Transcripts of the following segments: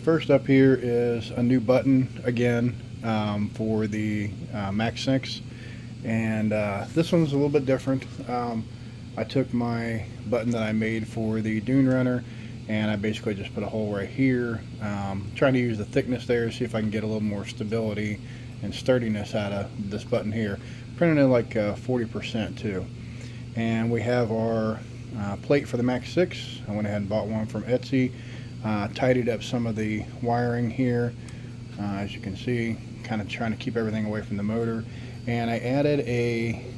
first up here is a new button again for the Xmaxx, and this one's a little bit different. I took my button that I made for the Dune Runner and I basically just put a hole right here, trying to use the thickness there, see if I can get a little more stability and sturdiness out of this button here. Printed it like 40% too. And we have our plate for the Max 6. I went ahead and bought one from Etsy. Tidied up some of the wiring here, as you can see, kind of trying to keep everything away from the motor. And I added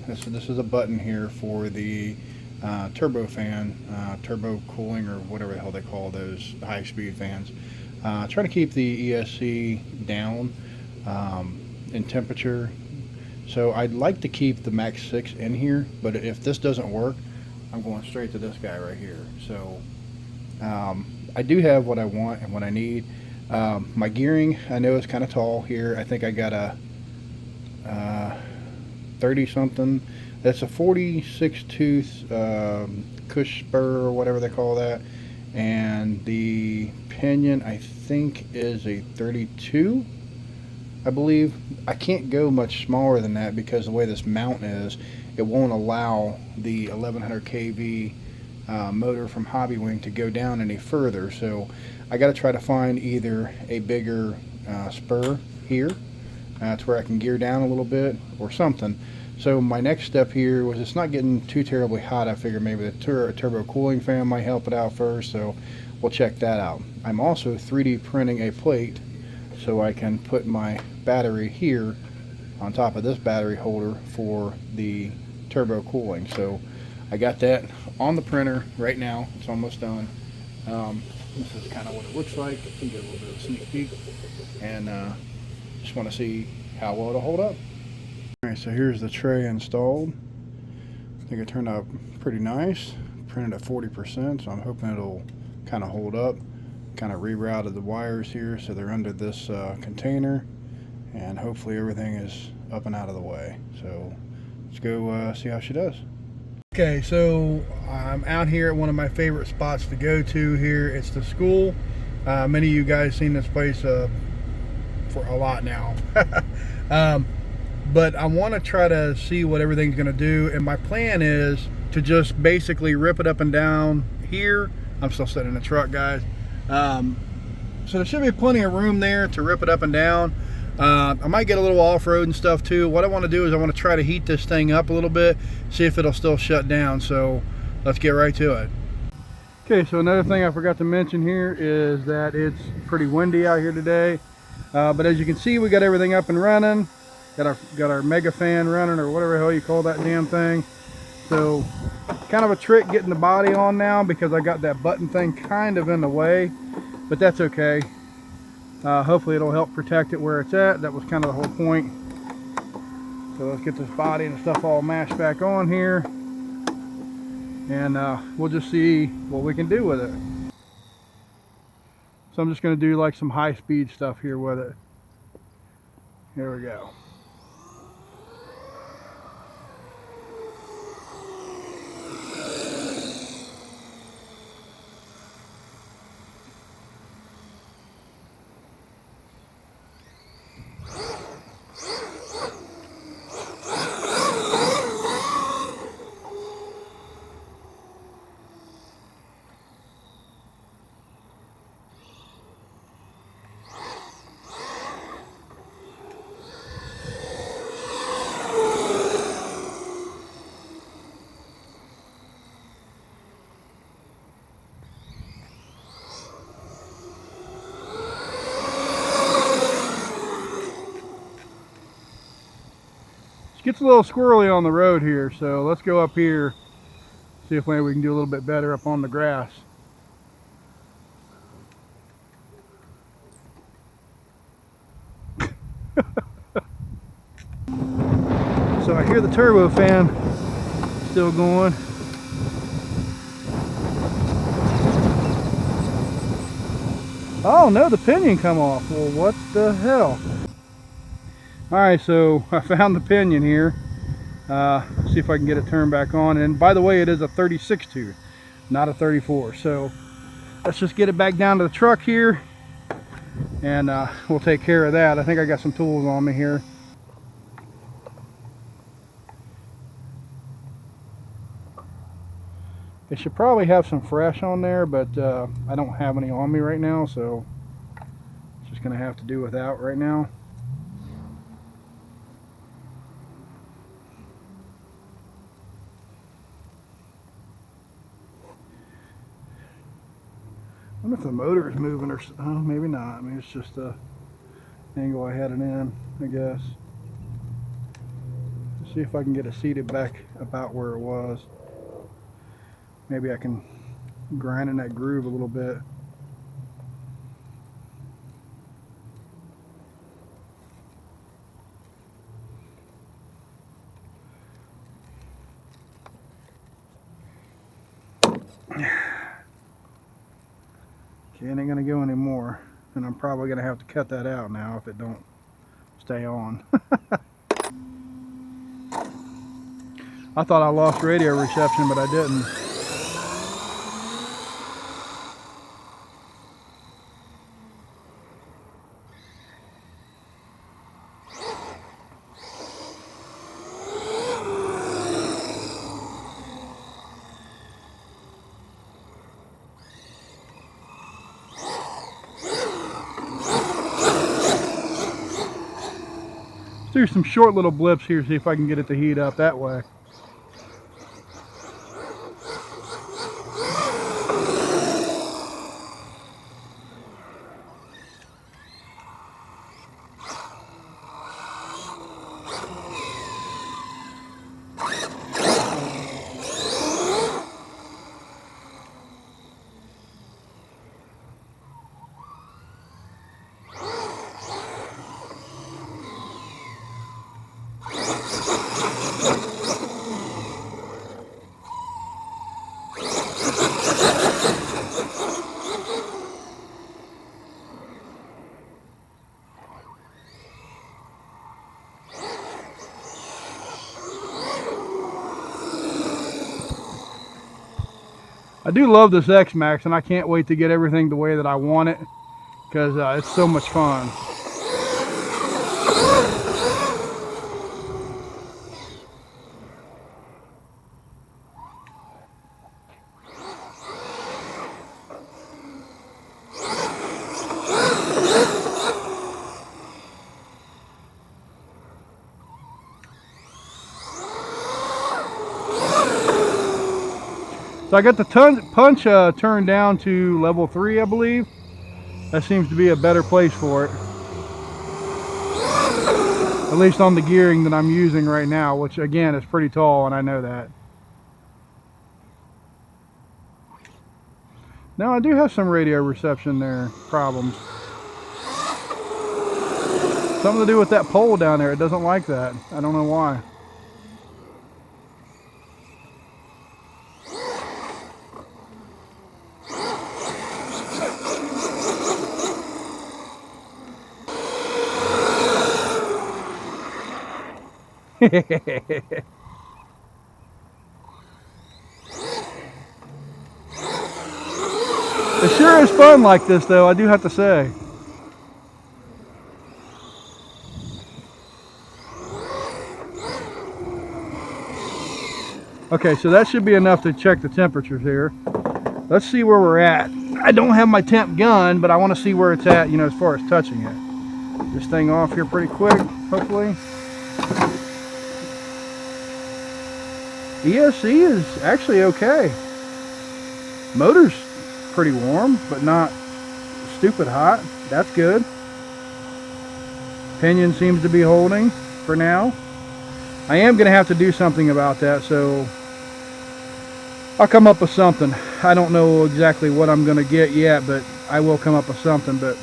this is a button here for the turbo fan, turbo cooling, or whatever the hell they call those high-speed fans. Trying to keep the ESC down in temperature. So I'd like to keep the Max 6 in here, but if this doesn't work, I'm going straight to this guy right here. So I do have what I want and what I need. My gearing, I know, is kind of tall here. I think I got a 30 something. That's a 46 tooth cush spur or whatever they call that, and the pinion I think is a 32, I believe. I can't go much smaller than that because the way this mount is, it won't allow the 1100 kV motor from Hobbywing to go down any further. So I got to try to find either a bigger spur here to where I can gear down a little bit or something. So my next step here was, it's not getting too terribly hot. I figured maybe the turbo cooling fan might help it out first, so we'll check that out. I'm also 3D printing a plate so I can put my battery here on top of this battery holder for the turbo cooling. So I got that on the printer right now. It's almost done. This is kind of what it looks like. You can get a little bit of a sneak peek, and just want to see how well it'll hold up. Alright, so here's the tray installed. I think it turned out pretty nice. Printed at 40%, so I'm hoping it'll kind of hold up. Kind of rerouted the wires here so they're under this container, and hopefully everything is up and out of the way. So let's go see how she does. Okay, so I'm out here at one of my favorite spots to go to here. It's the school. Many of you guys seen this place for a lot now. But I want to try to see what everything's going to do, and my plan is to just basically rip it up and down here. I'm still sitting in the truck, guys. So there should be plenty of room there to rip it up and down. I might get a little off-road and stuff too. What I want to do is I want to try to heat this thing up a little bit, see if it'll still shut down. So let's get right to it. Okay, so another thing I forgot to mention here is that it's pretty windy out here today. But as you can see, we got everything up and running. Got our mega fan running, or whatever the hell you call that damn thing. So kind of a trick getting the body on now because I got that button thing kind of in the way, but that's okay. Hopefully it'll help protect it where it's at. That was kind of the whole point. So let's get this body and stuff all mashed back on here, and we'll just see what we can do with it. So I'm just going to do like some high-speed stuff here with it. Here we go. Gets a little squirrely on the road here, so let's go up here, see if maybe we can do a little bit better up on the grass. So I hear the turbo fan still going. Oh no, the pinion come off. Well, what the hell? Alright, so I found the pinion here. See if I can get it turned back on. And by the way, it is a 36 tooth, not a 34. So let's just get it back down to the truck here and we'll take care of that. I think I got some tools on me here. It should probably have some fresh on there, but I don't have any on me right now, so just gonna have to do without right now. I wonder if the motor is moving, or maybe not. I mean, it's just the angle I had it in, I guess. Let's see if I can get it seated back about where it was. Maybe I can grind in that groove a little bit. Okay, it ain't gonna go anymore, and I'm probably gonna have to cut that out now if it don't stay on. I thought I lost radio reception, but I didn't. Let's do some short little blips here, see if I can get it to heat up that way. I do love this Xmaxx, and I can't wait to get everything the way that I want it, because it's so much fun. So I got the punch turned down to level 3, I believe. That seems to be a better place for it. At least on the gearing that I'm using right now, which again is pretty tall, and I know that. Now I do have some radio reception there problems. Something to do with that pole down there. It doesn't like that. I don't know why. It sure is fun like this, though, I do have to say. Okay, so that should be enough to check the temperatures here. Let's see where we're at. I don't have my temp gun, but I want to see where it's at, you know, as far as touching it. This thing off here pretty quick, hopefully. ESC is actually okay. Motor's pretty warm, but not stupid hot. That's good. Pinion seems to be holding for now. I am going to have to do something about that, so I'll come up with something. I don't know exactly what I'm going to get yet, but I will come up with something. But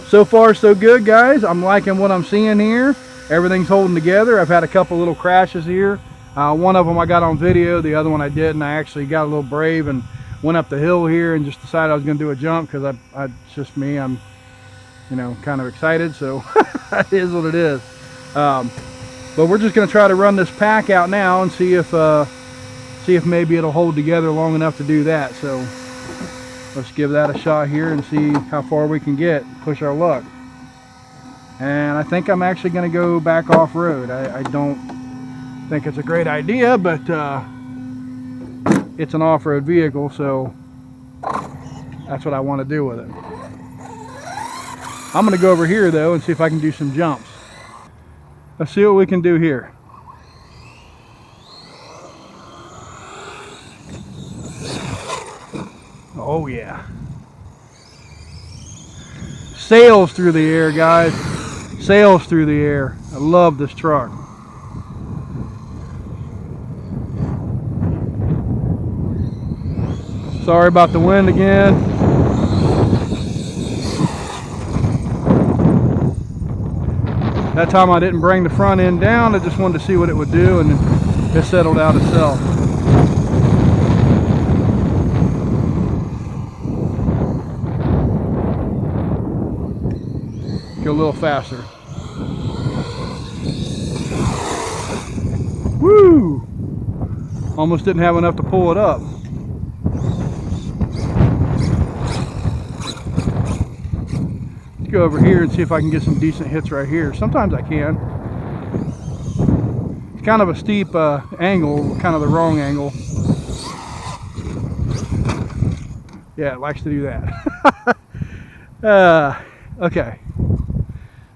so far so good, guys. I'm liking what I'm seeing here. Everything's holding together. I've had a couple little crashes here. One of them I got on video, the other one I didn't. I actually got a little brave and went up the hill here and just decided I was going to do a jump because it's just me. I'm, you know, kind of excited, so it is what it is. But we're just going to try to run this pack out now and see if maybe it'll hold together long enough to do that. So let's give that a shot here and see how far we can get, push our luck. And I think I'm actually going to go back off-road. I don't think it's a great idea, but it's an off-road vehicle, so that's what I want to do with it. I'm going to go over here though and see if I can do some jumps. Let's see what we can do here. Oh yeah. Sails through the air, guys. Sails through the air. I love this truck. Sorry about the wind again. That time I didn't bring the front end down. I just wanted to see what it would do, and it settled out itself. Go a little faster. Woo! Almost didn't have enough to pull it up. Let's go over here and see if I can get some decent hits right here. Sometimes I can. It's kind of a steep angle, kind of the wrong angle. Yeah, it likes to do that. Okay.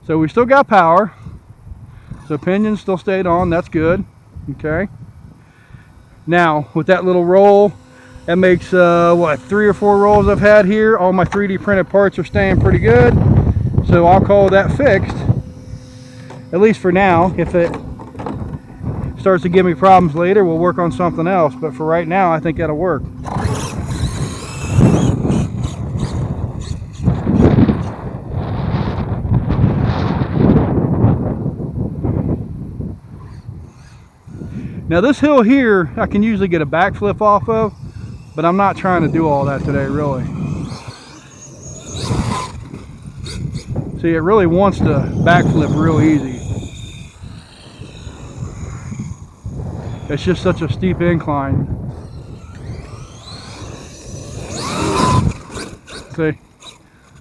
So we still got power. So pinion still stayed on. That's good. Okay. Now with that little roll, that makes what, 3 or 4 rolls I've had here. All my 3D printed parts are staying pretty good. So I'll call that fixed, at least for now. If it starts to give me problems later, we'll work on something else. But for right now, I think that'll work. Now this hill here, I can usually get a backflip off of, but I'm not trying to do all that today, really. See, it really wants to backflip real easy. It's just such a steep incline. See,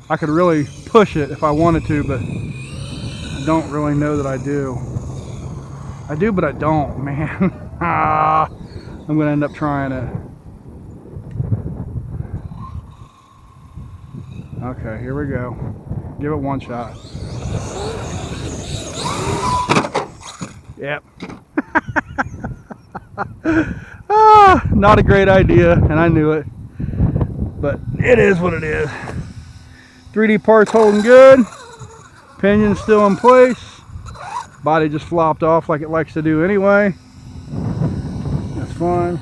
I could really push it if I wanted to, but I don't really know that I do. I do, but I don't, man. I'm gonna end up trying it. Okay, here we go. Give it one shot. Yep. Not a great idea, and I knew it. But it is what it is. 3D parts holding good. Pinion still in place. Body just flopped off like it likes to do anyway. That's fine.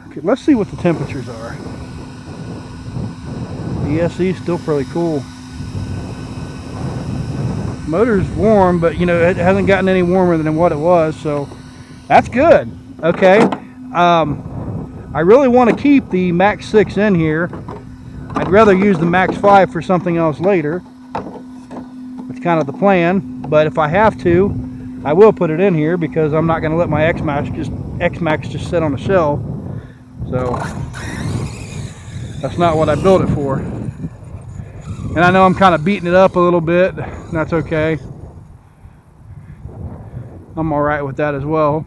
Okay, let's see what the temperatures are. The ESC is still pretty cool. Motor's warm, but you know, it hasn't gotten any warmer than what it was, so that's good. Okay. I really want to keep the Max 6 in here. I'd rather use the Max 5 for something else later. It's kind of the plan, but if I have to, I will put it in here because I'm not going to let my Xmaxx just sit on the shelf. So that's not what I built it for. And I know I'm kind of beating it up a little bit. That's okay. I'm all right with that as well.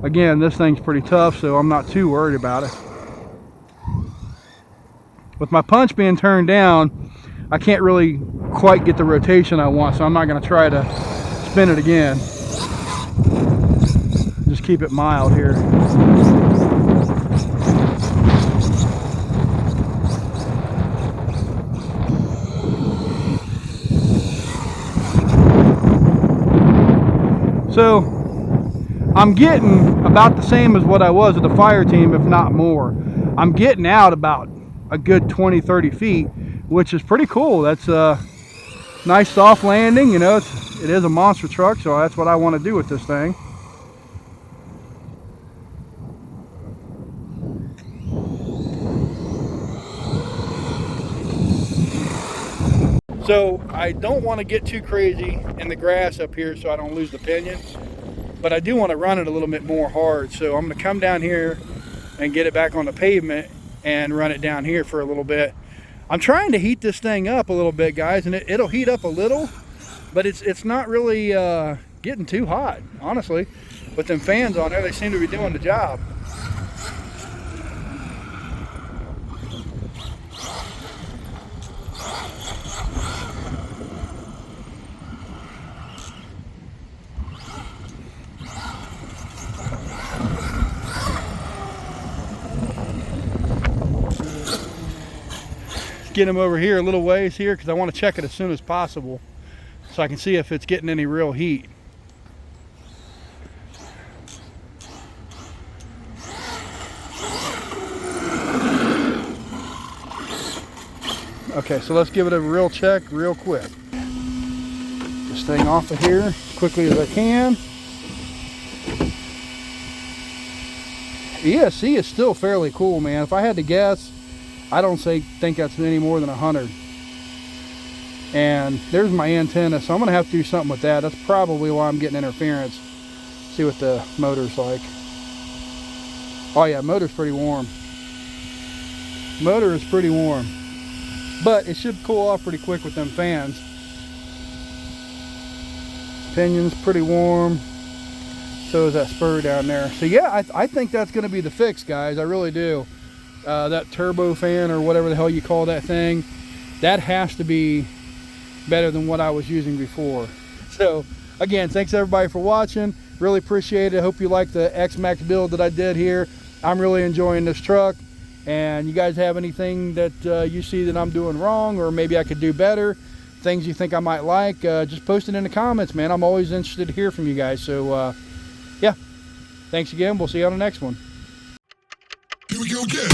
Again, this thing's pretty tough, so I'm not too worried about it. With my punch being turned down, I can't really quite get the rotation I want, so I'm not going to try to spin it again. Just keep it mild here. So I'm getting about the same as what I was with the fire team, if not more. I'm getting out about a good 20-30 feet, which is pretty cool. That's a nice soft landing. You know, it is a monster truck, so that's what I want to do with this thing. So I don't want to get too crazy in the grass up here so I don't lose the pinion, but I do want to run it a little bit more hard. So I'm going to come down here and get it back on the pavement and run it down here for a little bit. I'm trying to heat this thing up a little bit, guys, and it'll heat up a little, but it's not really getting too hot, honestly. With them fans on there, they seem to be doing the job. Get them over here a little ways here because I want to check it as soon as possible so I can see if it's getting any real heat. Okay, so let's give it a real check real quick. This thing off of here as quickly as I can. ESC is still fairly cool, man. If I had to guess, I don't think that's any more than 100. And there's my antenna, so I'm gonna have to do something with that. That's probably why I'm getting interference. See what the motor's like. Oh yeah, motor's pretty warm. Motor is pretty warm, but it should cool off pretty quick with them fans. Pinion's pretty warm. So is that spur down there. So yeah, I think that's gonna be the fix, guys. I really do. That turbo fan or whatever the hell you call that thing, that has to be better than what I was using before. So again, thanks everybody for watching. Really appreciate it. I hope you like the Xmaxx build that I did here. I'm really enjoying this truck. And you guys have anything that you see that I'm doing wrong, or maybe I could do better, things you think I might like, just post it in the comments, man. I'm always interested to hear from you guys. So yeah, thanks again. We'll see you on the next one. Here we go again.